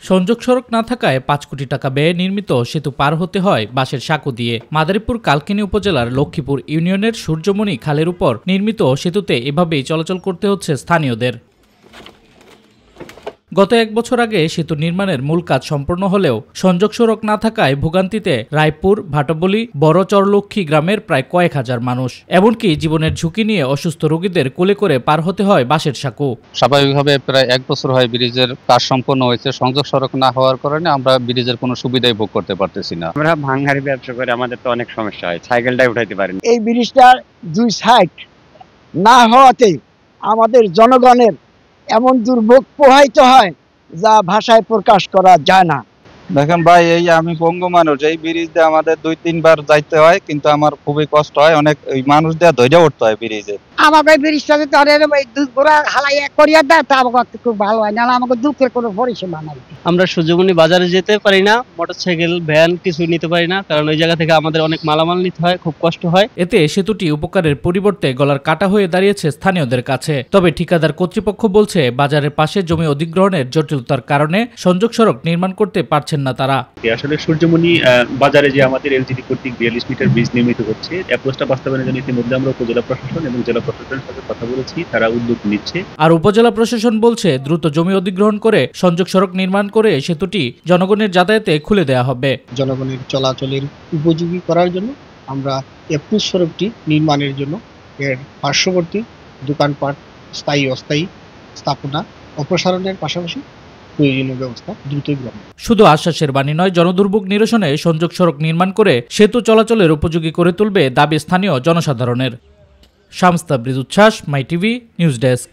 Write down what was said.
সংযোগ সড়ক না থাকায় ৫ কোটি টাকা ব্যয়ে নির্মিত সেতু পার হতে হয় বাঁশের সাঁকো দিয়ে। মাদারীপুর কালকিনি উপজেলার লক্ষ্মীপুর ইউনিয়নের সূর্যমণি খালের উপর নির্মিত সেতুতে এভাবেই চলাচল করতে হচ্ছে স্থানীয়দের। গত ১ বছর আগে সেতু নির্মাণের মূল কাজ সম্পন্ন হলেও সংযোগ সড়ক না থাকায় ভোগান্তিতে রায়পুর, ভাটবলি, বড়চরলক্ষ্মী গ্রামের প্রায় কয়েক হাজার মানুষ। এমনকি জীবনের ঝুঁকি নিয়ে অসুস্থ রোগীদের কোলে করে পার হতে হয় বাঁশের সাঁকো। স্বাভাবিকভাবে প্রায় ১ বছর হয় ব্রিজের কাজ সম্পন্ন হয়েছে। সংযোগ সড়ক না হওয়ার কারণে আমরা ব্রিজের কোনো সুবিধাই ভোগ করতে পারতেছি না। আমরা ভাঙাড়ি ব্যবসা করে আমাদের তো অনেক সমস্যা হয়, সাইকেলটাই উঠাইতে পারি না। এই ব্রিজটার ২ সাইড না হওয়াতে আমাদের জনগণের এমন দুর্ভোগ পোহাইতে হয় যা ভাষায় প্রকাশ করা যায় না। দেখেন ভাই, এই আমি পঙ্গু মানুষ, এই ব্রিজ দিয়ে আমাদের ২-৩ বার যাইতে হয়, কিন্তু আমার খুবই কষ্ট হয়। অনেক মানুষ দিয়ে ধৈর্য উঠতে হয় ব্রিজে। আমাকে ব্রিজটাতে ঘোড়া হালাইয়া করিয়া দেয়, তা আমাকে খুব ভালো হয় না, আমাকে দুঃখের কোনো পরিসীমা নাই। আমরা সূর্যমণি বাজারে যেতে পারি না, মোটরসাইকেল ভ্যান কিছু নিতে পারি না, কারণ ওই জায়গা থেকে আমাদের অনেক মালামাল নিতে হয়, খুব কষ্ট হয়। এতে সেতুটি উপকারের পরিবর্তে গলার কাটা হয়ে দাঁড়িয়েছে স্থানীয়দের কাছে। তবে ঠিকাদার কর্তৃপক্ষ বলছে বাজারের পাশে জমি অধিগ্রহণের জটিলতার কারণে সংযোগ সড়ক নির্মাণ করতে পারছেন না তারা। আসলে সূর্যমণি বাজারে যে আমাদের এলজিডি কর্তৃক ৪২ মিটার ব্রিজ নির্মিত হচ্ছে, অ্যাপ্রোচটা বাস্তবায়নের জন্য ইতিমধ্যে আমরা উপজেলা প্রশাসন এবং জেলা প্রশাসনের সাথে কথা বলেছি, তারা উদ্যোগ নিচ্ছে। আর উপজেলা প্রশাসন বলছে দ্রুত জমি অধিগ্রহণ করে সংযোগ সড়ক নির্মাণ করে সেতুটি জনগণের যাতায়াতে খুলে দেওয়া হবে। জনগণের চলাচলের উপযোগী করার জন্য আমরা অ্যাপ্রোচ সড়কটি নির্মাণের জন্য এর পার্শ্ববর্তী দোকানপাট স্থায়ী অস্থায়ী স্থাপনা অপসারণের পাশাপাশি প্রয়োজনীয় ব্যবস্থা দ্রুতই গ্রহণ। শুধু আশ্বাসের বাণী নয়, জনদুর্ভোগ নিরসনে সংযোগ সড়ক নির্মাণ করে সেতু চলাচলের উপযোগী করে তুলবে দাবি স্থানীয় জনসাধারণের। শামস তাবরিজ উচ্ছ্বাস, মাই টিভি নিউজ ডেস্ক।